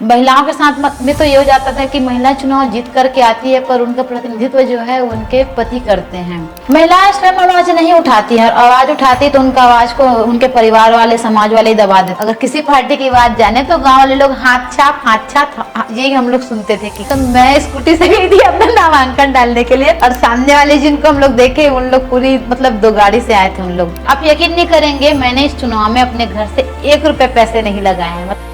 महिलाओं के साथ में तो ये हो जाता था कि महिला चुनाव जीत करके आती है पर उनका प्रतिनिधित्व जो है उनके पति करते हैं। महिलाएं स्वयं आवाज नहीं उठाती है और आवाज उठाती तो उनका आवाज को उनके परिवार वाले समाज वाले दबा देते। अगर किसी पार्टी की बात जाने तो गाँव वाले लोग हाथ छाप यही हम लोग सुनते थे कि तो मैं स्कूटी से गई थी अपना नामांकन डालने के लिए और सामने वाले जिनको हम लोग देखे उन लोग पूरी मतलब 2 गाड़ी से आए थे उन लोग। आप यकीन नहीं करेंगे, मैंने इस चुनाव में अपने घर से 1 रुपए पैसे नहीं लगाए हैं।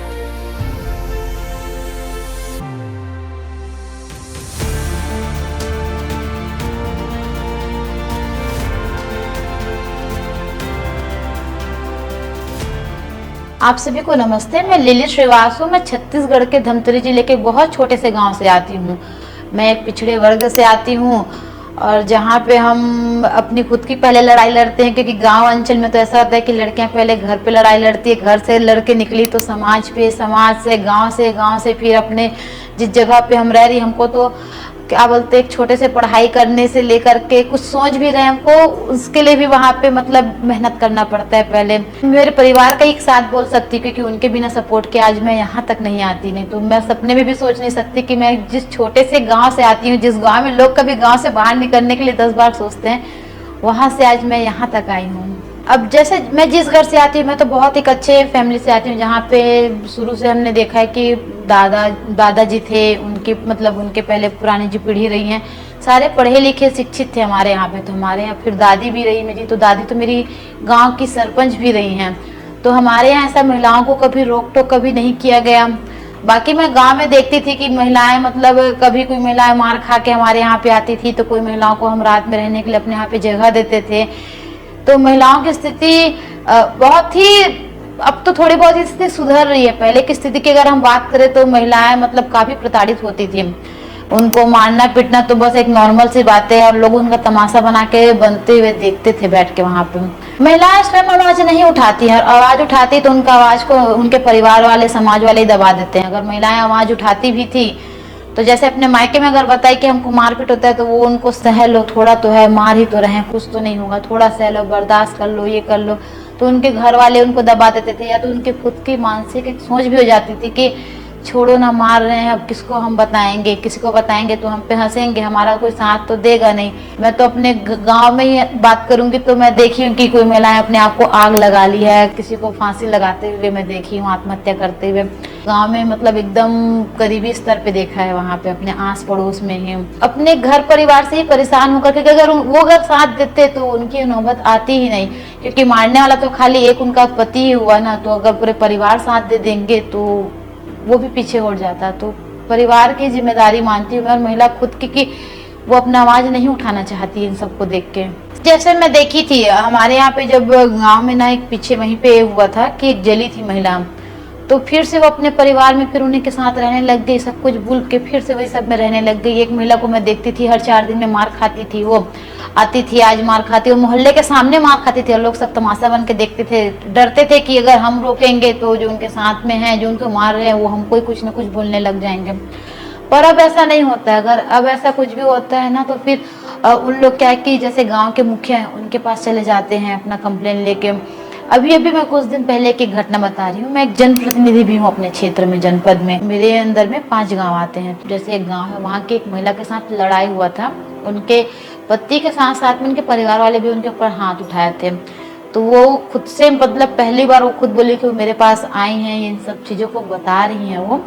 आप सभी को नमस्ते। मैं लिली श्रीवास्तव। मैं छत्तीसगढ़ के धमतरी जिले के बहुत छोटे से गांव से आती हूँ। मैं एक पिछड़े वर्ग से आती हूँ और जहाँ पे हम अपनी खुद की पहले लड़ाई लड़ते हैं, क्योंकि गांव अंचल में तो ऐसा होता है कि लड़कियां पहले घर पे लड़ाई लड़ती है, घर से लड़के निकली तो समाज पे, समाज से गांव से फिर अपने जिस जगह पे हम रह रही, हमको तो क्या बोलते एक छोटे से पढ़ाई करने से लेकर के कुछ सोच भी रहे हमको उसके लिए भी वहाँ पे मतलब मेहनत करना पड़ता है। पहले मेरे परिवार का एक साथ बोल सकती क्योंकि उनके बिना सपोर्ट के आज मैं यहाँ तक नहीं आती। नहीं तो मैं सपने में भी सोच नहीं सकती कि मैं जिस छोटे से गांव से आती हूँ, जिस गांव में लोग कभी गांव से बाहर निकलने के लिए 10 बार सोचते हैं, वहां से आज मैं यहाँ तक आई हूँ। अब जैसे मैं जिस घर से आती हूँ, मैं तो बहुत एक अच्छे फैमिली से आती हूँ जहाँ पे शुरू से हमने देखा है कि दादाजी थे, उनकी मतलब उनके पहले पुरानी जो पीढ़ी रही है सारे पढ़े लिखे शिक्षित थे हमारे यहाँ पे। तो हमारे यहाँ फिर दादी भी रही मेरी, तो दादी तो मेरी गांव की सरपंच भी रही हैं। तो हमारे यहाँ ऐसा महिलाओं को कभी रोक टोक कभी नहीं किया गया। बाकी मैं गांव में देखती थी कि महिलाएं मतलब कभी कोई महिलाएं मार खा के हमारे यहाँ पे आती थी तो कोई महिलाओं को हम रात में रहने के लिए अपने यहाँ पे जगह देते थे। तो महिलाओं की स्थिति बहुत ही अब तो थोड़ी बहुत स्थिति सुधर रही है। पहले की स्थिति की अगर हम बात करें तो महिलाएं मतलब काफी प्रताड़ित होती थी, उनको मारना पीटना तो बस एक नॉर्मल सी बात है और लोग उनका तमाशा बना के बनते हुए देखते थे बैठ के वहां पे। महिलाएं स्वयं आवाज नहीं उठाती है और आवाज उठाती तो उनका आवाज को उनके परिवार वाले समाज वाले दबा देते हैं। अगर महिलाएं आवाज उठाती भी थी तो जैसे अपने मायके में अगर बताए कि हमको मारपीट होता है तो वो उनको सह लो, थोड़ा तो है, मार ही तो रहे, कुछ तो नहीं होगा, थोड़ा सह लो, बर्दाश्त कर लो, ये कर लो। तो उनके घर वाले उनको दबा देते थे या तो उनके खुद की मानसिक एक सोच भी हो जाती थी कि छोड़ो ना, मार रहे हैं, अब किसको हम बताएंगे, किसी को बताएंगे तो हम पे हंसेंगे, हमारा कोई साथ तो देगा नहीं। मैं तो अपने गांव में ही बात करूंगी तो मैं देखी हूँ कि कोई महिलाएं अपने आप को आग लगा ली है, किसी को फांसी लगाते हुए मैं देखी हूँ, आत्महत्या करते हुए गांव में, मतलब एकदम करीबी स्तर पे देखा है वहाँ पे अपने आस पड़ोस में ही। अपने घर परिवार से ही परेशान होकर के अगर वो अगर साथ देते तो उनकी नौबत आती ही नहीं, क्योंकि मारने वाला तो खाली एक उनका पति ही हुआ ना, तो अगर पूरे परिवार साथ दे देंगे तो वो भी पीछे हट जाता। तो परिवार की जिम्मेदारी मानती हूँ और महिला खुद की वो अपना आवाज नहीं उठाना चाहती इन सबको देख के। जैसे मैं देखी थी हमारे यहाँ पे जब गांव में ना एक पीछे वहीं पे हुआ था कि एक जली थी महिला, तो फिर से वो अपने परिवार में फिर उन्हीं के साथ रहने लग गई, सब कुछ भूल के फिर से वही सब में रहने लग गई। एक महिला को मैं देखती थी हर 4 दिन में मार खाती थी, वो आती थी आज मार खाती, वो मोहल्ले के सामने मार खाती थी और लोग सब तमाशा बन के देखते थे, डरते थे कि अगर हम रोकेंगे तो जो उनके साथ में हैं, जो उनको मार रहे हैं, वो हमको कुछ ना कुछ बोलने लग जाएंगे। पर अब ऐसा नहीं होता है। अगर अब ऐसा कुछ भी होता है ना तो फिर उन लोग क्या है कि जैसे गाँव के मुखिया हैं उनके पास चले जाते हैं अपना कंप्लेन लेके। अभी मैं कुछ दिन पहले की घटना बता रही हूँ। मैं एक जनप्रतिनिधि भी हूँ अपने क्षेत्र में, जनपद में मेरे अंदर में 5 गांव आते हैं। जैसे एक गांव है, वहाँ की एक महिला के साथ लड़ाई हुआ था, उनके पति के साथ साथ में उनके परिवार वाले भी उनके ऊपर हाथ उठाए थे। तो वो खुद से मतलब पहली बार वो खुद बोली कि वो मेरे पास आई हैं, इन सब चीज़ों को बता रही हैं वो,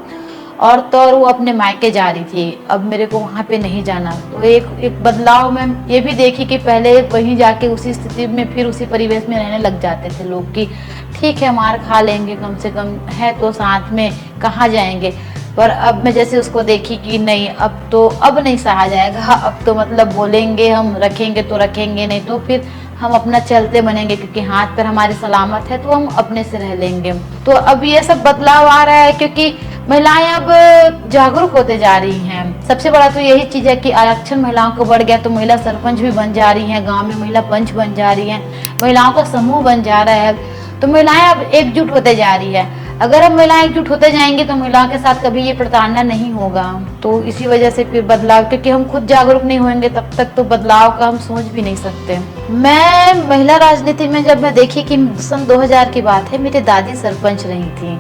और तो और वो अपने मायके जा रही थी, अब मेरे को वहाँ पे नहीं जाना। तो एक बदलाव में ये भी देखी कि पहले वहीं जाके उसी स्थिति में फिर उसी परिवेश में रहने लग जाते थे लोग कि ठीक है मार खा लेंगे, कम से कम है तो साथ में, कहाँ जाएंगे। पर अब मैं जैसे उसको देखी कि नहीं, अब नहीं सहा जाएगा, अब तो मतलब बोलेंगे हम, रखेंगे तो रखेंगे, नहीं तो फिर हम अपना चलते बनेंगे, क्योंकि हाथ पर हमारे सलामत है तो हम अपने से रह लेंगे। तो अब ये सब बदलाव आ रहा है क्योंकि महिलाएं अब जागरूक होते जा रही हैं। सबसे बड़ा तो यही चीज है कि आरक्षण महिलाओं को बढ़ गया, तो महिला सरपंच भी बन जा रही हैं, गांव में महिला पंच बन जा रही हैं, महिलाओं का समूह बन जा रहा है। तो महिलाएं अब एकजुट होते जा रही है। अगर हम महिलाएं एकजुट होते जाएंगे तो महिलाओं के साथ कभी ये प्रताड़ना नहीं होगा। तो इसी वजह से फिर बदलाव, क्योंकि हम खुद जागरूक नहीं होंगे तब तक तो बदलाव का हम सोच भी नहीं सकते। मैं महिला राजनीति में जब मैं देखी कि सन 2000 की बात है, मेरी दादी सरपंच रही थी।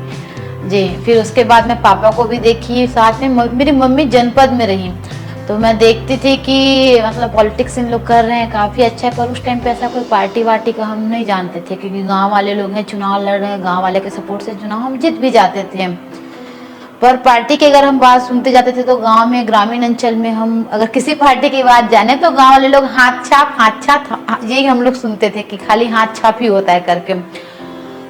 जी, फिर उसके बाद मैं पापा को भी देखी, साथ में मेरी मम्मी जनपद में रही, तो मैं देखती थी कि मतलब पॉलिटिक्स इन लोग कर रहे हैं, काफ़ी अच्छा है। पर उस टाइम पे ऐसा कोई पार्टी वार्टी का हम नहीं जानते थे, क्योंकि गांव वाले लोग हैं, चुनाव लड़ रहे हैं, गांव वाले के सपोर्ट से चुनाव हम जीत भी जाते थे। पर पार्टी की अगर हम बात सुनते जाते थे तो गांव में, ग्रामीण अंचल में, हम अगर किसी पार्टी की बात जाने तो गांव वाले लोग हाथ छाप यही हम लोग सुनते थे कि खाली हाथ छाप ही होता है करके।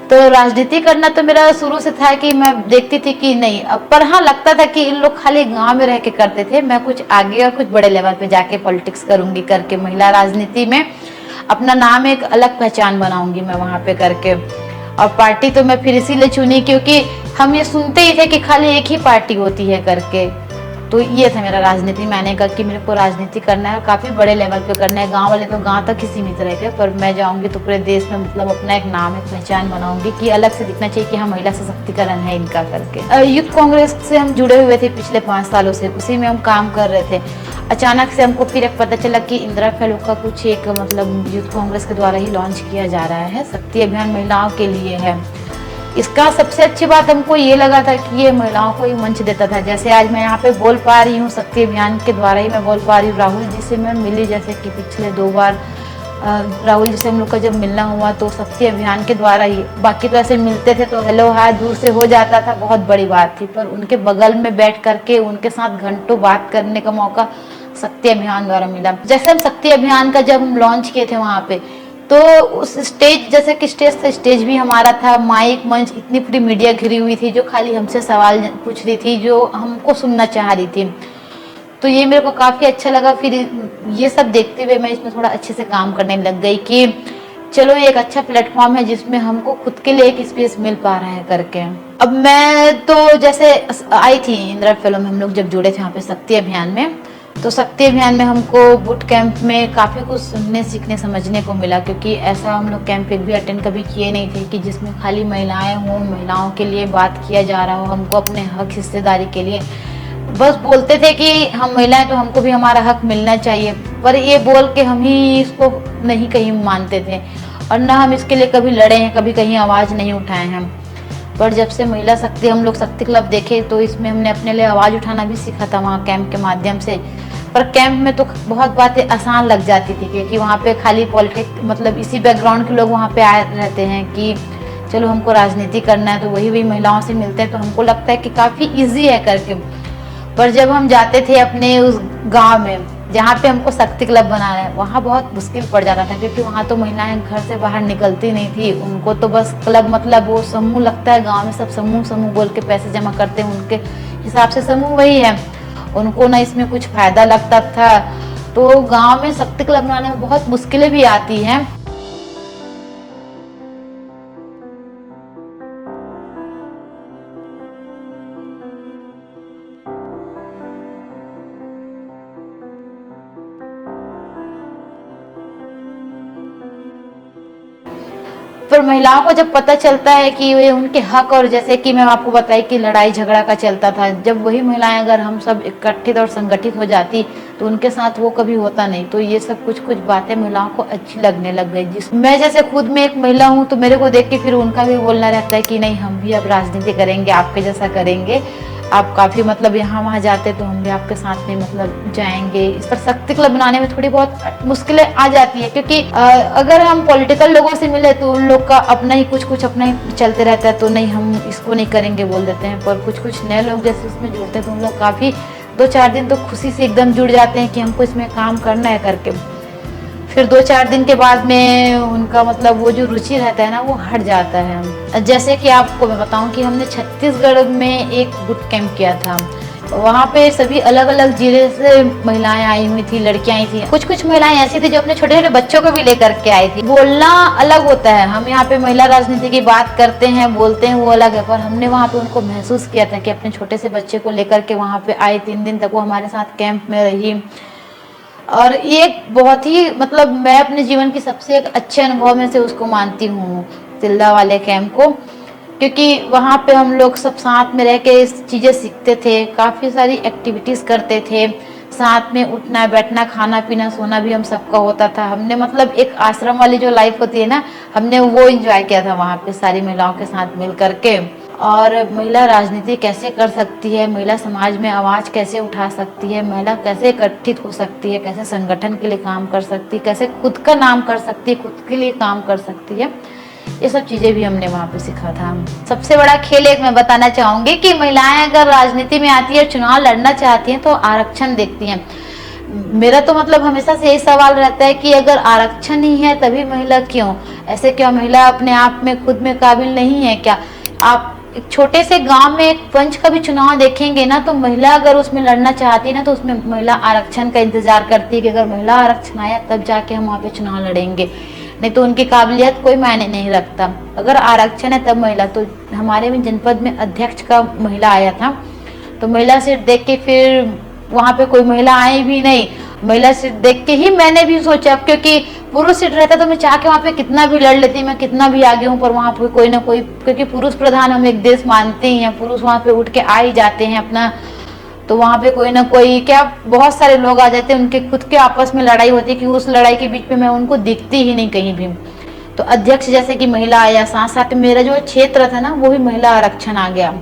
तो राजनीति करना तो मेरा शुरू से था कि मैं देखती थी कि नहीं, पर हाँ लगता था कि इन लोग खाली गांव में रह के करते थे, मैं कुछ आगे और कुछ बड़े लेवल पे जाके पॉलिटिक्स करूंगी करके, महिला राजनीति में अपना नाम, एक अलग पहचान बनाऊंगी मैं वहां पे करके। और पार्टी तो मैं फिर इसीलिए चुनी क्योंकि हम ये सुनते ही थे कि खाली एक ही पार्टी होती है करके। तो ये था मेरा राजनीति में आने का कि मेरे को राजनीति करना है, काफ़ी बड़े लेवल पे करना है। गांव वाले तो गांव तक ही सीमित रह गए, पर मैं जाऊंगी तो पूरे देश में मतलब अपना एक नाम, एक पहचान बनाऊंगी कि अलग से दिखना चाहिए कि हाँ महिला सशक्तिकरण है इनका करके। यूथ कांग्रेस से हम जुड़े हुए थे पिछले 5 सालों से, उसी में हम काम कर रहे थे। अचानक से हमको फिर एक पता चला कि इंदिरा फैलो का कुछ एक मतलब यूथ कांग्रेस के द्वारा ही लॉन्च किया जा रहा है, शक्ति अभियान महिलाओं के लिए है। इसका सबसे अच्छी बात हमको ये लगा था कि ये महिलाओं को ही मंच देता था। जैसे आज मैं यहाँ पे बोल पा रही हूँ, शक्ति अभियान के द्वारा ही मैं बोल पा रही हूँ। राहुल जी से मैं मिली, जैसे कि पिछले 2 बार राहुल जी से हम लोग का जब मिलना हुआ तो शक्ति अभियान के द्वारा ही, बाकी तो ऐसे मिलते थे तो हेलो हाय दूर से हो जाता था, बहुत बड़ी बात थी। पर उनके बगल में बैठ करके उनके साथ घंटों बात करने का मौका शक्ति अभियान द्वारा मिला। जैसे हम शक्ति अभियान का जब हम लॉन्च किए थे वहाँ पे, तो उस स्टेज, जैसे कि स्टेज था, स्टेज भी हमारा था, माइक मंच, इतनी पूरी मीडिया घिरी हुई थी जो खाली हमसे सवाल पूछ रही थी, जो हमको सुनना चाह रही थी। तो ये मेरे को काफ़ी अच्छा लगा। फिर ये सब देखते हुए मैं इसमें थोड़ा अच्छे से काम करने लग गई कि चलो ये एक अच्छा प्लेटफॉर्म है जिसमें हमको खुद के लिए एक स्पेस मिल पा रहा है करके। अब मैं तो जैसे आई थी इंदिरा फैलो में, हम लोग जब जुड़े थे वहाँ पे शक्ति अभियान में, तो शक्ति अभियान में हमको बूट कैंप में काफ़ी कुछ सुनने, सीखने, समझने को मिला, क्योंकि ऐसा हम लोग कैंप एक भी अटेंड कभी किए नहीं थे कि जिसमें खाली महिलाएं हों, महिलाओं के लिए बात किया जा रहा हो, हमको अपने हक हिस्सेदारी के लिए बस बोलते थे कि हम महिलाएं तो हमको भी हमारा हक मिलना चाहिए, पर ये बोल के हम ही इसको नहीं कहीं मानते थे और ना हम इसके लिए कभी लड़े हैं, कभी कहीं आवाज़ नहीं उठाए हैं। पर जब से महिला शक्ति, हम लोग शक्ति क्लब देखे तो इसमें हमने अपने लिए आवाज़ उठाना भी सीखा था वहाँ कैंप के माध्यम से। पर कैंप में तो बहुत बातें आसान लग जाती थी क्योंकि वहाँ पे खाली पॉलिटिक्स, मतलब इसी बैकग्राउंड के लोग वहाँ पे आए रहते हैं कि चलो हमको राजनीति करना है, तो वही महिलाओं से मिलते हैं तो हमको लगता है कि काफ़ी ईजी है करके। पर जब हम जाते थे अपने उस गाँव में जहाँ पे हमको शक्ति क्लब बनाना है, वहाँ बहुत मुश्किल पड़ जाता था क्योंकि वहाँ तो महिलाएं घर से बाहर निकलती नहीं थी। उनको तो बस क्लब मतलब वो समूह लगता है, गांव में सब समूह समूह बोल के पैसे जमा करते हैं, उनके हिसाब से समूह वही है, उनको ना इसमें कुछ फायदा लगता था। तो गांव में शक्ति क्लब बनाने में बहुत मुश्किलें भी आती हैं। पर महिलाओं को जब पता चलता है कि ये उनके हक, और जैसे कि मैं आपको बताई कि लड़ाई झगड़ा का चलता था, जब वही महिलाएं अगर हम सब इकट्ठित और संगठित हो जाती तो उनके साथ वो कभी होता नहीं। तो ये सब कुछ कुछ बातें महिलाओं को अच्छी लगने लग गई। जिस मैं जैसे खुद में एक महिला हूँ तो मेरे को देख के फिर उनका भी बोलना रहता है कि नहीं हम भी अब राजनीति करेंगे, आपके जैसा करेंगे, आप काफ़ी मतलब यहाँ वहाँ जाते तो हम भी आपके साथ में मतलब जाएंगे। इस पर शक्ति क्लब बनाने में थोड़ी बहुत मुश्किलें आ जाती है क्योंकि अगर हम पॉलिटिकल लोगों से मिले तो उन लोग का अपना ही कुछ अपना ही चलते रहता है, तो नहीं हम इसको नहीं करेंगे बोल देते हैं। पर कुछ नए लोग जैसे उसमें जुड़ते हैं तो उन लोग काफ़ी 2-4 दिन तो खुशी से एकदम जुड़ जाते हैं कि हमको इसमें काम करना है करके। फिर 2-4 दिन के बाद में उनका मतलब वो जो रुचि रहता है ना वो हट जाता है। जैसे कि आपको मैं बताऊं कि हमने छत्तीसगढ़ में एक बूट कैंप किया था, वहाँ पे सभी अलग अलग जिले से महिलाएं आई हुई थी, लड़कियां आई थी। कुछ महिलाएं ऐसी थी जो अपने छोटे छोटे बच्चों को भी लेकर के आई थी। बोलना अलग होता है, हम यहाँ पे महिला राजनीति की बात करते हैं, बोलते हैं, वो अलग है। पर हमने वहाँ पे उनको महसूस किया था कि अपने छोटे से बच्चे को लेकर के वहाँ पे आए, 3 दिन तक वो हमारे साथ कैंप में रही। और ये बहुत ही मतलब मैं अपने जीवन की सबसे एक अच्छे अनुभव में से उसको मानती हूँ, तिल्दा वाले कैंप को, क्योंकि वहाँ पे हम लोग सब साथ में रह के चीज़ें सीखते थे, काफ़ी सारी एक्टिविटीज़ करते थे, साथ में उठना बैठना खाना पीना सोना भी हम सबका होता था। हमने मतलब एक आश्रम वाली जो लाइफ होती है ना, हमने वो एंजॉय किया था वहाँ पे सारी महिलाओं के साथ मिल करके। और महिला राजनीति कैसे कर सकती है, महिला समाज में आवाज़ कैसे उठा सकती है, महिला कैसे एकत्रित हो सकती है, कैसे संगठन के लिए काम कर सकती है, कैसे खुद का नाम कर सकती है, खुद के लिए काम कर सकती है। ये सब चीज़ें भी हमने वहाँ पे सीखा था। सबसे बड़ा खेल एक मैं बताना चाहूँगी कि महिलाएं अगर राजनीति में आती है, चुनाव लड़ना चाहती हैं तो आरक्षण देखती हैं। मेरा तो मतलब हमेशा से यही सवाल रहता है कि अगर आरक्षण ही है तभी महिला क्यों, ऐसे क्यों, महिला अपने आप में खुद में काबिल नहीं है क्या? आप एक छोटे से गांव में एक पंच का भी चुनाव देखेंगे ना, तो महिला अगर उसमें लड़ना चाहती है ना, तो उसमें महिला आरक्षण का इंतजार करती है कि अगर महिला आरक्षण आया तब जाके हम वहाँ पे चुनाव लड़ेंगे, नहीं तो उनकी काबिलियत कोई मायने नहीं रखता। अगर आरक्षण है तब महिला, तो हमारे में जनपद में अध्यक्ष का महिला आया था, तो महिला सीट देख के फिर वहाँ पे कोई महिला आई भी नहीं, महिला सीट देख के ही मैंने भी सोचा, क्योंकि पुरुष सीट रहता तो मैं चाह के वहाँ पे कितना भी लड़ लेती, मैं कितना भी आगे हूँ, पर वहाँ पे कोई ना कोई, क्योंकि पुरुष प्रधान हम एक देश मानते ही हैं, पुरुष वहाँ पे उठ के आ ही जाते हैं अपना, तो वहाँ पे कोई ना कोई क्या बहुत सारे लोग आ जाते हैं, उनके खुद के आपस में लड़ाई होती है कि उस लड़ाई के बीच में मैं उनको दिखती ही नहीं कहीं भी। तो अध्यक्ष जैसे कि महिला आया, साथ साथ मेरा जो क्षेत्र था ना वो भी महिला आरक्षण आ गया।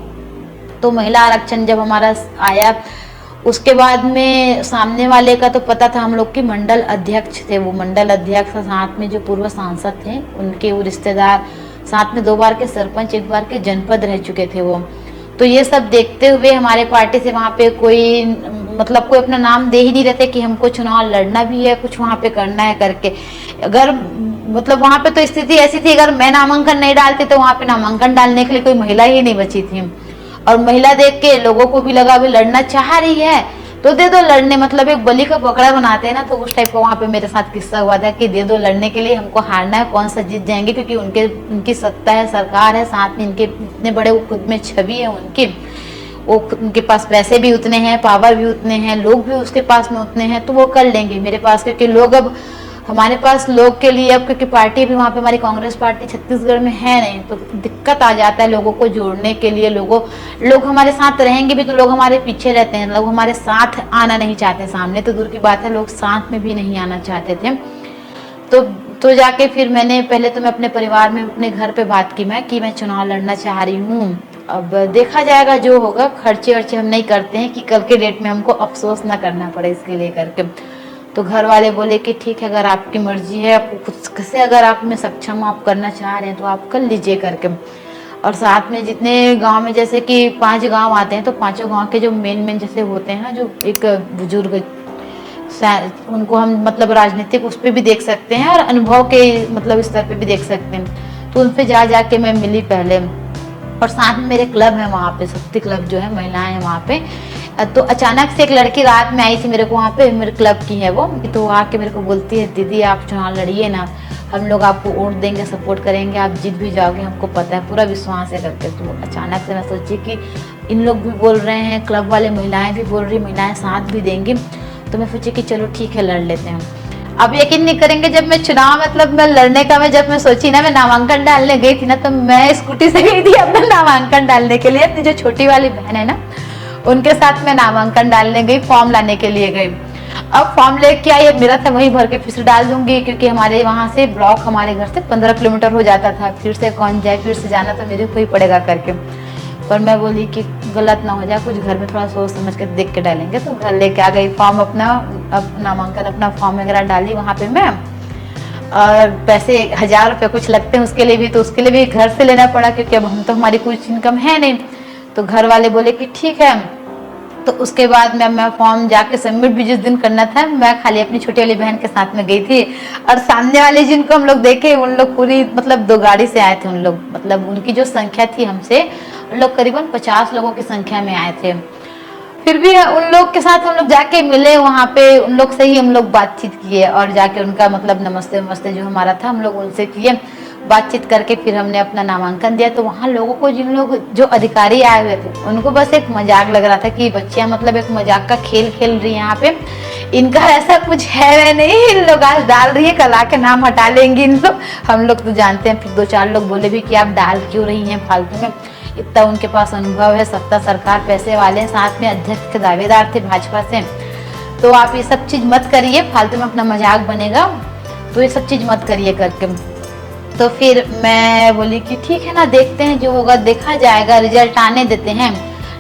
तो महिला आरक्षण जब हमारा आया, उसके बाद में सामने वाले का तो पता था, हम लोग के मंडल अध्यक्ष थे, वो मंडल अध्यक्ष साथ में जो पूर्व सांसद थे उनके वो रिश्तेदार, साथ में 2 बार के सरपंच, 1 बार के जनपद रह चुके थे वो। तो ये सब देखते हुए हमारे पार्टी से वहाँ पे कोई मतलब कोई अपना नाम दे ही नहीं रहते कि हमको चुनाव लड़ना भी है, कुछ वहाँ पे करना है करके। अगर मतलब वहाँ पे तो स्थिति ऐसी थी, अगर मैं नामांकन नहीं डालती तो वहाँ पे नामांकन डालने के लिए कोई महिला ही नहीं बची थी, और महिला देख के लोगों को भी लगा भी लड़ना चाह रही है तो दे दो लड़ने, मतलब एक बलि का बकरा बनाते हैं ना, तो उस टाइप का वहाँ पे मेरे साथ किस्सा हुआ था कि दे दो लड़ने के लिए, हमको हारना है, कौन सा जीत जाएंगे, क्योंकि उनकी सत्ता है, सरकार है, साथ में इनके इतने बड़े वो खुद में छवि है उनकी, वो उनके पास पैसे भी उतने हैं, पावर भी उतने हैं, लोग भी उसके पास में उतने हैं, तो वो कर लेंगे मेरे पास, क्योंकि लोग अब हमारे पास लोग के लिए, अब क्योंकि पार्टी भी वहाँ पे हमारी कांग्रेस पार्टी छत्तीसगढ़ में है नहीं, तो दिक्कत आ जाता है लोगों को जोड़ने के लिए। लोग हमारे साथ रहेंगे भी तो लोग हमारे पीछे रहते हैं, लोग हमारे साथ आना नहीं चाहते, सामने तो दूर की बात है, लोग साथ में भी नहीं आना चाहते थे। तो जाके फिर मैंने पहले तो मैं अपने परिवार में अपने घर पे बात की मैं कि मैं चुनाव लड़ना चाह रही हूँ, अब देखा जाएगा जो होगा, खर्चे वर्चे हम नहीं करते हैं कि कल के डेट में हमको अफसोस ना करना पड़े इसके लिए करके। तो घर वाले बोले कि ठीक है, अगर आपकी मर्जी है, आपको खुद से अगर आप में सक्षम आप करना चाह रहे हैं तो आप कर लीजिए करके। और साथ में जितने गांव में जैसे कि 5 गांव आते हैं, तो 5 गांव के जो मेन जैसे होते हैं ना, जो एक बुजुर्ग, उनको हम मतलब राजनीतिक उस पर भी देख सकते हैं और अनुभव के मतलब स्तर पे भी देख सकते हैं, तो उन पे जा के मैं मिली पहले। और साथ में मेरे क्लब है वहाँ पे, शक्ति क्लब जो है, महिलाएं हैं वहाँ पे। तो अचानक से एक लड़की रात में आई थी मेरे को वहाँ पे, मेरे क्लब की है वो, तो आके मेरे को बोलती है दीदी आप चुनाव लड़िए ना, हम लोग आपको वोट देंगे, सपोर्ट करेंगे, आप जीत भी जाओगे, हमको पता है, पूरा विश्वास है करके। तो अचानक से मैं सोची कि इन लोग भी बोल रहे हैं, क्लब वाले महिलाएं भी बोल रही, महिलाएं साथ भी देंगी, तो मैं सोची कि चलो ठीक है लड़ लेते हैं। अब यकीन नहीं करेंगे, जब मैं चुनाव मतलब मैं लड़ने का जब मैं सोची ना, मैं नामांकन डालने गई थी ना, तो मैं स्कूटी से गई थी अपना नामांकन डालने के लिए, अपनी जो छोटी वाली बहन है ना उनके साथ मैं नामांकन डालने गई, फॉर्म लाने के लिए गई। अब फॉर्म लेके आई, मेरा था वहीं भर के फिर से डाल दूंगी, क्योंकि हमारे वहाँ से ब्लॉक हमारे घर से 15 किलोमीटर हो जाता था, फिर से कौन जाए, फिर से जाना तो मेरे को ही पड़ेगा करके। पर मैं बोली कि गलत ना हो जाए, कुछ घर में थोड़ा सोच समझ कर देख के डालेंगे, तो घर लेके आ गई फॉर्म अपना, नामांकन अपना फॉर्म वगैरह डाली वहाँ पे मैं। और पैसे 1000 रुपये कुछ लगते हैं उसके लिए भी, तो उसके लिए भी घर से लेना पड़ा, क्योंकि अब हम तो हमारी कुछ इनकम है नहीं। तो घर वाले बोले कि ठीक है। तो उसके बाद मैं फॉर्म जाके सबमिट भी जिस दिन करना था, मैं खाली अपनी छोटी वाली बहन के साथ में गई थी, और सामने वाले जिनको हम लोग देखे उन लोग पूरी मतलब 2 गाड़ी से आए थे उन लोग, मतलब उनकी जो संख्या थी हमसे, उन लोग करीबन 50 लोगों की संख्या में आए थे। फिर भी उन लोग के साथ हम लोग जाके मिले वहाँ पे, उन लोग से ही हम लोग बातचीत किए, और जाके उनका मतलब नमस्ते वमस्ते जो हमारा था हम लोग उनसे किए, बातचीत करके फिर हमने अपना नामांकन दिया। तो वहाँ लोगों को, जिन लोग जो अधिकारी आए हुए थे, उनको बस एक मजाक लग रहा था कि बच्चियां मतलब एक मजाक का खेल खेल रही है यहाँ पे, इनका ऐसा कुछ है वह नहीं, इन लोग आज डाल रही है, कल आके नाम हटा लेंगे इन लोग, हम लोग तो जानते हैं। फिर 2-4 लोग बोले भी कि आप डाल क्यों रही हैं फालतू में, इतना उनके पास अनुभव है, सत्ता सरकार पैसे वाले, साथ में अध्यक्ष के दावेदार थे भाजपा से, तो आप ये सब चीज मत करिए, फालतू में अपना मजाक बनेगा, तो ये सब चीज मत करिए करके। तो फिर मैं बोली कि ठीक है ना, देखते हैं जो होगा देखा जाएगा, रिजल्ट आने देते हैं,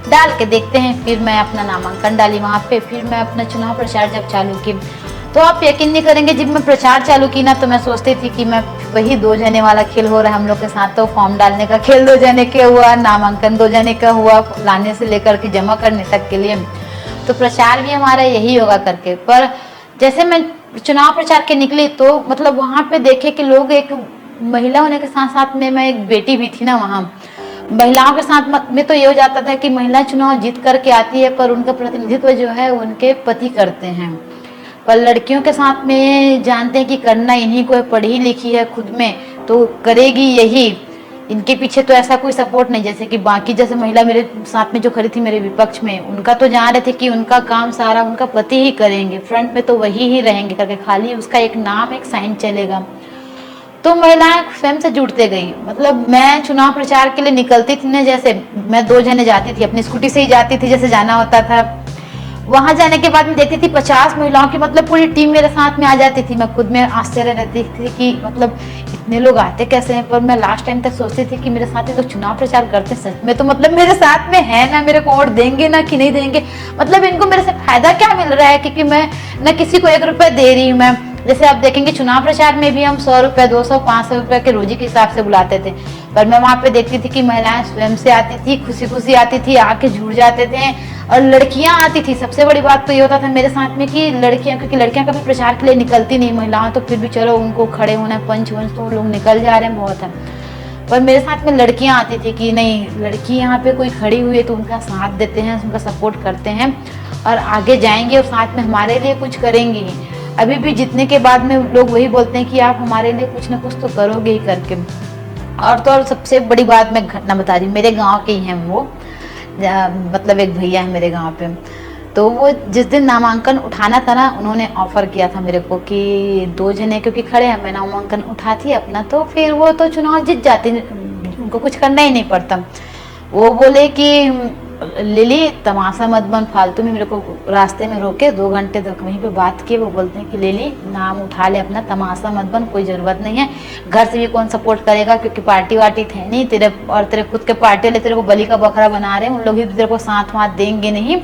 डाल के देखते हैं। फिर मैं अपना नामांकन डाली वहाँ पे। फिर मैं अपना चुनाव प्रचार जब चालू की, तो आप यकीन नहीं करेंगे, जब मैं प्रचार चालू की ना, तो मैं सोचती थी कि मैं वही 2 जने वाला खेल हो रहा है हम लोग के साथ। तो फॉर्म डालने का खेल 2 जने के हुआ, नामांकन 2 जने का हुआ, लाने से लेकर के जमा करने तक के लिए। तो प्रचार भी हमारा यही होगा करके। पर जैसे मैं चुनाव प्रचार के निकली, तो मतलब वहाँ पे देखे कि लोग, एक महिला होने के साथ साथ में मैं एक बेटी भी थी ना वहाँ, महिलाओं के साथ में तो ये हो जाता था कि महिला चुनाव जीत करके आती है, पर उनका प्रतिनिधित्व जो है उनके पति करते हैं। पर लड़कियों के साथ में जानते हैं कि करना इन्हीं को है, पढ़ी लिखी है खुद में तो करेगी यही, इनके पीछे तो ऐसा कोई सपोर्ट नहीं। जैसे कि बाकी जैसे महिला मेरे साथ में जो खड़ी थी मेरे विपक्ष में, उनका तो जान रहे थे कि उनका काम सारा उनका पति ही करेंगे, फ्रंट में तो वही ही रहेंगे करके, खाली उसका एक नाम एक साइन चलेगा। तो महिलाएं स्वयं से जुड़ते गई। मतलब मैं चुनाव प्रचार के लिए निकलती थी ना, जैसे मैं 2 जने जाती थी, अपनी स्कूटी से ही जाती थी, जैसे जाना होता था। वहां जाने के बाद में देखती थी 50 महिलाओं की मतलब पूरी टीम मेरे साथ में आ जाती थी। मैं खुद में आश्चर्य रहती थी कि मतलब इतने लोग आते कैसे हैं। पर मैं लास्ट टाइम तक सोचती थी कि मेरे साथ ही तो चुनाव प्रचार करते सच में, तो मतलब मेरे साथ में है ना, मेरे को वोट देंगे ना कि नहीं देंगे, मतलब इनको मेरे से फायदा क्या मिल रहा है, क्योंकि मैं न किसी को 1 रुपया दे रही हूँ। मैं जैसे आप देखेंगे चुनाव प्रचार में भी हम 100 रुपये 200 500 रुपये के रोजी के हिसाब से बुलाते थे, पर मैं वहां पे देखती थी कि महिलाएं स्वयं से आती थी, खुशी खुशी आती थी, आके जुड़ जाते थे। और लड़कियां आती थी। सबसे बड़ी बात तो ये होता था मेरे साथ में कि लड़कियां, क्योंकि लड़कियां कभी प्रचार के लिए निकलती नहीं, महिलाओं तो फिर भी चलो उनको खड़े होना पंच वंच तो लोग निकल जा रहे हैं बहुत है, पर मेरे साथ में लड़कियां आती थी कि नहीं, लड़की यहाँ पे कोई खड़ी हुई है तो उनका साथ देते हैं, उनका सपोर्ट करते हैं और आगे जाएंगे और साथ में हमारे लिए कुछ करेंगे। अभी भी जीतने के बाद में लोग वही बोलते हैं कि आप हमारे लिए कुछ ना कुछ तो करोगे ही करके। और तो और सबसे बड़ी बात मैं घटना बता रही हूँ, मेरे गांव के ही हैं वो, मतलब एक भैया है मेरे गांव पे। तो वो जिस दिन नामांकन उठाना था ना, उन्होंने ऑफर किया था मेरे को कि 2 जने क्योंकि खड़े हैं, मैं नामांकन उठाती अपना तो फिर वो तो चुनाव जीत जाती, उनको कुछ करना ही नहीं पड़ता। वो बोले कि लिली तमाशा मत बन फालतू में, मेरे को रास्ते में रोके 2 घंटे तक वहीं पे बात किए। वो बोलते हैं कि लिली नाम उठा ले अपना, तमाशा मत बन, कोई ज़रूरत नहीं है, घर से भी कौन सपोर्ट करेगा, क्योंकि पार्टी वार्टी थे नहीं तेरे, और तेरे खुद के पार्टी वाले तेरे को बलि का बकरा बना रहे हैं, उन लोग ही तेरे को साथ वाथ देंगे नहीं,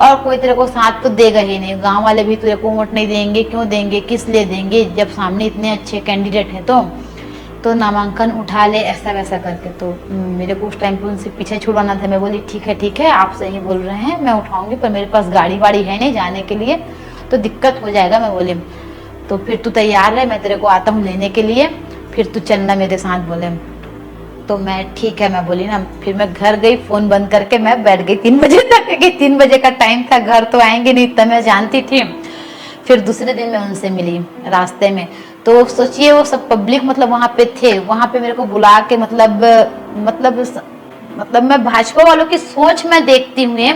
और कोई तेरे को साथ तो देगा ही नहीं, गाँव वाले भी तेरे को वोट नहीं देंगे, क्यों देंगे, किस लिए देंगे जब सामने इतने अच्छे कैंडिडेट हैं। तो नामांकन उठा ले ऐसा वैसा करके। तो मेरे को उस टाइम पे उनसे पीछे छुड़वाना था। मैं बोली ठीक है आप सही बोल रहे हैं, मैं उठाऊंगी, पर मेरे पास गाड़ी वाड़ी है नहीं जाने के लिए, तो दिक्कत हो जाएगा। मैं बोली तो फिर तू तैयार है, मैं तेरे को आता हूँ लेने के लिए, फिर तू चलना मेरे साथ। बोले तो मैं ठीक है, मैं बोली ना। फिर मैं घर गई, फोन बंद करके मैं बैठ गई 3 बजे तक, क्योंकि 3 बजे का टाइम था, घर तो आएंगे नहीं इतना मैं जानती थी। फिर दूसरे दिन मैं उनसे मिली रास्ते में, तो सोचिए वो सब पब्लिक मतलब वहाँ पे थे, वहाँ पे मेरे को बुला के मतलब मैं भाजपा वालों की सोच में देखती हूँ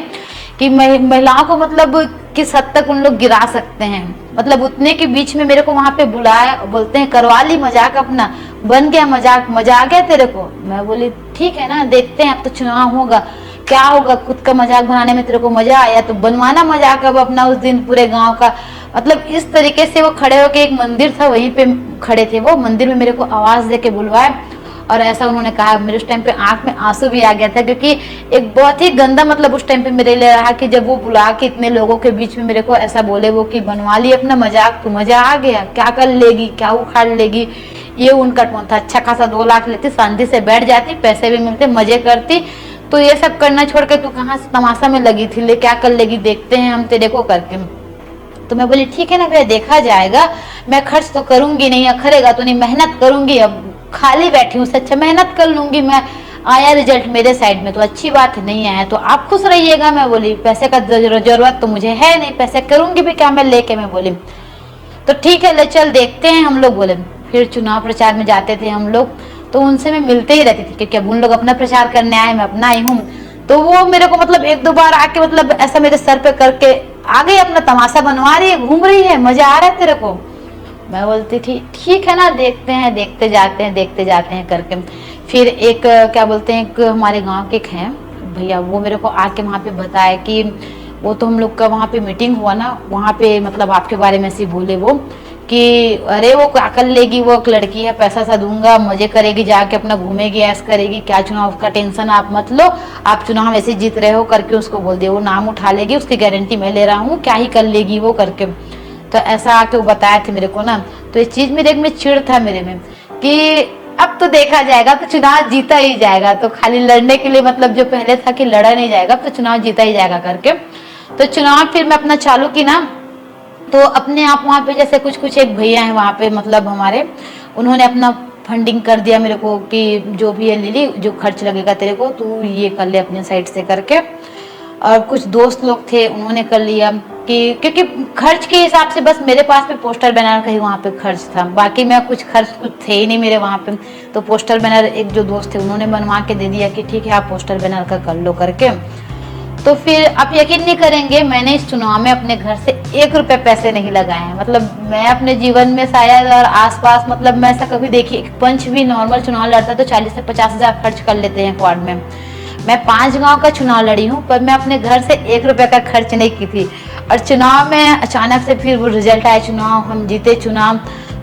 कि महिलाओं को मतलब किस हद तक उन लोग गिरा सकते हैं। मतलब उतने के बीच में मेरे को वहाँ पे बुलाया, बोलते हैं करवा ली मजाक अपना, बन गया मजाक, मजा आ गया तेरे को। मैं बोली ठीक है ना, देखते हैं अब तो चुनाव होगा, क्या होगा, खुद का मजाक बनाने में तेरे को मजा आया तो बनवाना मजाक अब अपना उस दिन पूरे गांव का। मतलब इस तरीके से वो खड़े होके, एक मंदिर था वहीं पे खड़े थे, वो मंदिर में मेरे को आवाज दे के बुलवाए और ऐसा उन्होंने कहा। मेरे उस टाइम पे आंख में आंसू भी आ गया था, क्योंकि एक बहुत ही गंदा मतलब उस टाइम पे मेरे लिए रहा कि जब वो बुला के इतने लोगों के बीच में मेरे को ऐसा बोले वो कि बनवा ली अपना मजाक, तो मजा आ गया, क्या कर लेगी, क्या उखाड़ लेगी, ये उनका टोन था। अच्छा खासा 2 लाख लेती, शांति से बैठ जाती, पैसे भी मिलते, मजे करती, तो ये सब करना छोड़ के तू कहाँ से तमाशा में लगी थी, ले क्या कर लेगी, देखते हैं हम तेरे को करके। तो मैं बोली ठीक है ना भैया, देखा जाएगा, मैं खर्च तो करूंगी नहीं, अखरेगा तो नहीं, मेहनत करूंगी, अब खाली बैठी हूँ, अच्छा मेहनत कर लूंगी मैं, आया रिजल्ट मेरे साइड में तो अच्छी बात है, नहीं आया तो आप खुश रहिएगा। मैं बोली पैसे का जरूरत तो मुझे है नहीं, पैसे करूंगी भी क्या मैं लेके। मैं बोली तो ठीक है ले चल देखते हैं हम लोग। बोले फिर चुनाव प्रचार में जाते थे हम लोग, तो उनसे मैं मिलते ही रहती थी, क्योंकि अब उन लोग अपना प्रचार करने आए, मैं अपना आई हूँ। तो वो मेरे को मतलब 1-2 बार आके मतलब ऐसा मेरे सर पे करके आ गई, अपना तमाशा बनवा रही है, घूम रही है, मजा आ रहा है तेरे को। मैं बोलती थी ठीक है ना, देखते हैं, देखते जाते हैं करके। फिर एक क्या बोलते हैं, एक हमारे गांव के हैं भैया, वो मेरे को आके वहाँ पे बताया कि वो तो हम लोग का वहाँ पे मीटिंग हुआ ना, वहाँ पे मतलब आपके बारे में ऐसे बोले वो कि अरे वो क्या कर लेगी, वो एक लड़की है, पैसा सा दूंगा, मजे करेगी, जाके अपना घूमेगी, ऐस करेगी, क्या चुनाव का टेंशन आप मत लो, आप चुनाव ऐसे जीत रहे हो करके उसको बोल दिया। वो नाम उठा लेगी, उसकी गारंटी मैं ले रहा हूँ, क्या ही कर लेगी वो करके। तो ऐसा आके वो बताया थे मेरे को ना, तो इस चीज में देख में चिढ़ था मेरे में कि अब तो देखा जाएगा, तो चुनाव जीता ही जाएगा, तो खाली लड़ने के लिए मतलब जो पहले था कि लड़ा नहीं जाएगा तो चुनाव जीता ही जाएगा करके। तो चुनाव फिर मैं अपना चालू की ना, तो अपने आप वहाँ पे जैसे कुछ कुछ एक भैया हैं वहाँ पे मतलब हमारे, उन्होंने अपना फंडिंग कर दिया मेरे को कि जो भी है लिली, जो खर्च लगेगा तेरे को तू ये कर ले अपने साइड से करके। और कुछ दोस्त लोग थे उन्होंने कर लिया कि क्योंकि खर्च के हिसाब से बस मेरे पास में पोस्टर बैनर का ही वहाँ पे खर्च था, बाकी मैं कुछ खर्च कुछ थे ही नहीं मेरे वहाँ पे। तो पोस्टर बैनर एक जो दोस्त थे उन्होंने बनवा के दे दिया कि ठीक है आप पोस्टर बैनर का कर लो करके। तो फिर आप यकीन नहीं करेंगे, मैंने इस चुनाव में अपने घर से 1 रुपए पैसे नहीं लगाए हैं। मतलब मैं अपने जीवन में शायद और आसपास मतलब मैं ऐसा कभी देखी, एक पंच भी नॉर्मल चुनाव लड़ता तो 40 से 50 हजार खर्च कर लेते हैं वार्ड में। मैं 5 गांव का चुनाव लड़ी हूँ, पर मैं अपने घर से 1 रुपए का खर्च नहीं की थी। और चुनाव में अचानक से फिर वो रिजल्ट आया, चुनाव हम जीते चुनाव।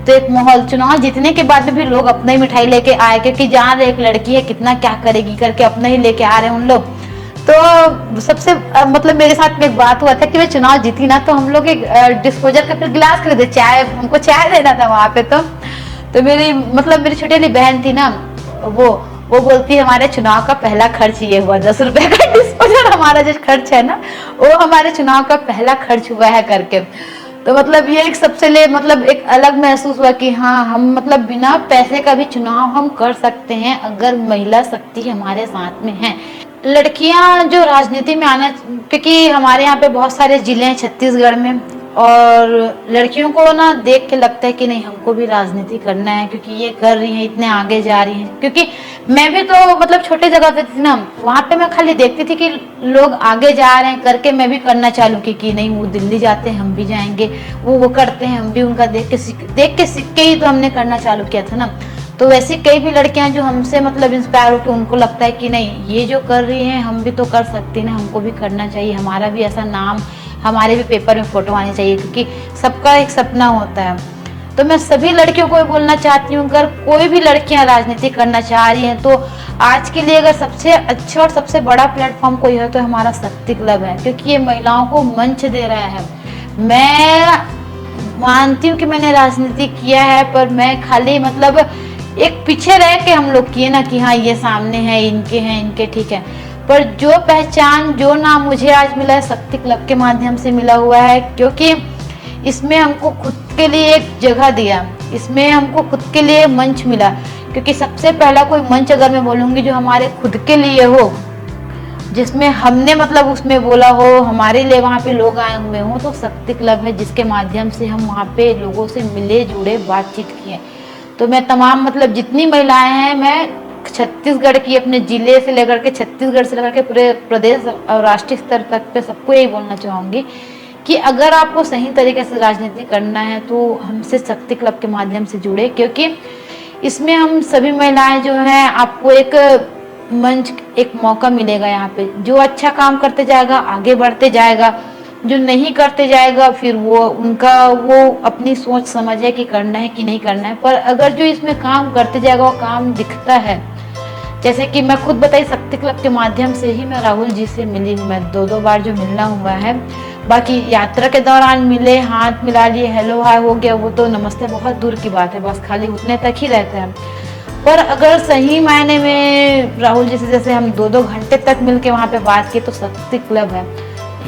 तो एक माहौल, चुनाव जीतने के बाद में भी लोग अपना ही मिठाई लेके आए, क्योंकि जान रहे एक लड़की है कितना क्या करेगी करके अपना ही लेके आ रहे हैं उन लोग। तो सबसे मतलब मेरे साथ में एक बात हुआ था कि मैं चुनाव जीती ना, तो हम लोग एक डिस्पोजल का फिर गिलास खरीदे, चाय, हमको चाय देना था वहां पे। तो मेरी मतलब मेरी छोटी वाली बहन थी ना, वो बोलती है हमारे चुनाव का पहला खर्च ये हुआ, 10 रुपए का डिस्पोजल हमारा जो खर्च है ना, वो हमारे चुनाव का पहला खर्च हुआ है करके। तो मतलब ये एक सबसे ले मतलब एक अलग महसूस हुआ कि हाँ हम मतलब बिना पैसे का भी चुनाव हम कर सकते हैं अगर महिला शक्ति हमारे साथ में है। लड़कियां जो राजनीति में आना, क्योंकि हमारे यहाँ पे बहुत सारे जिले हैं छत्तीसगढ़ में, और लड़कियों को ना देख के लगता है कि नहीं हमको भी राजनीति करना है, क्योंकि ये कर रही हैं, इतने आगे जा रही हैं। क्योंकि मैं भी तो मतलब छोटे जगह पे थी ना, वहां पे मैं खाली देखती थी कि लोग आगे जा रहे हैं करके मैं भी करना चालू की कि नहीं वो दिल्ली जाते हैं हम भी जाएंगे, वो करते हैं हम भी उनका देख के सीख के ही तो हमने करना चालू किया था ना। तो वैसे कई भी लड़कियां जो हमसे मतलब इंस्पायर होकर उनको लगता है कि नहीं ये जो कर रही हैं हम भी तो कर सकते हैं, हमको भी करना चाहिए, हमारा भी ऐसा नाम, हमारे भी पेपर में फोटो आनी चाहिए, क्योंकि सबका एक सपना होता है। तो मैं सभी लड़कियों को बोलना चाहती हूँ, अगर कोई भी लड़कियां राजनीति करना चाह रही हैं तो आज के लिए अगर सबसे अच्छा और सबसे बड़ा प्लेटफॉर्म कोई है तो हमारा शक्ति क्लब है, क्योंकि ये महिलाओं को मंच दे रहा है। मैं मानती हूँ कि मैंने राजनीति किया है, पर मैं खाली मतलब एक पीछे रह के हम लोग किए ना कि हाँ ये सामने है, इनके ठीक है, पर जो पहचान जो नाम मुझे आज मिला है शक्ति क्लब के माध्यम से मिला हुआ है, क्योंकि इसमें हमको खुद के लिए एक जगह दिया, इसमें हमको खुद के लिए मंच मिला। क्योंकि सबसे पहला कोई मंच अगर मैं बोलूँगी जो हमारे खुद के लिए हो, जिसमें हमने मतलब उसमें बोला हो, हमारे लिए वहाँ पे लोग आए हुए हों, तो शक्ति क्लब है, जिसके माध्यम से हम वहाँ पे लोगों से मिले जुड़े बातचीत किए। तो मैं तमाम मतलब जितनी महिलाएं हैं, मैं छत्तीसगढ़ की अपने जिले से लेकर के छत्तीसगढ़ से लेकर के पूरे प्रदेश और राष्ट्रीय स्तर तक पे सबको यही बोलना चाहूँगी कि अगर आपको सही तरीके से राजनीति करना है तो हमसे शक्ति क्लब के माध्यम से जुड़े, क्योंकि इसमें हम सभी महिलाएं जो हैं आपको एक मंच, एक मौका मिलेगा। यहाँ पे जो अच्छा काम करते जाएगा आगे बढ़ते जाएगा, जो नहीं करते जाएगा फिर वो अपनी सोच समझ है कि करना है कि नहीं करना है। पर अगर जो इसमें काम करते जाएगा वो काम दिखता है, जैसे कि मैं खुद बताई शक्ति क्लब के माध्यम से ही मैं राहुल जी से मिली हूँ, मैं 2 बार जो मिलना हुआ है। बाकी यात्रा के दौरान मिले, हाथ मिला लिए, हेलो हाय हो गया, वो तो नमस्ते बहुत दूर की बात है, बस खाली उतने तक ही रहता है। पर अगर सही मायने में राहुल जी से जैसे हम 2-2 घंटे तक मिलके वहाँ पे बात की, तो शक्ति क्लब है,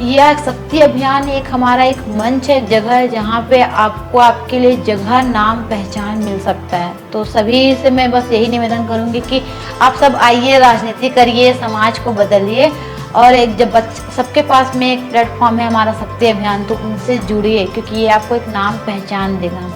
यह शक्ति अभियान एक हमारा एक मंच है, जगह है जहाँ पे आपको आपके लिए जगह, नाम, पहचान मिल सकता है। तो सभी से मैं बस यही निवेदन करूँगी कि आप सब आइए, राजनीति करिए, समाज को बदलिए, और एक जब सबके पास में एक प्लेटफॉर्म है हमारा शक्ति अभियान, तो उनसे जुड़िए, क्योंकि ये आपको एक नाम पहचान देगा।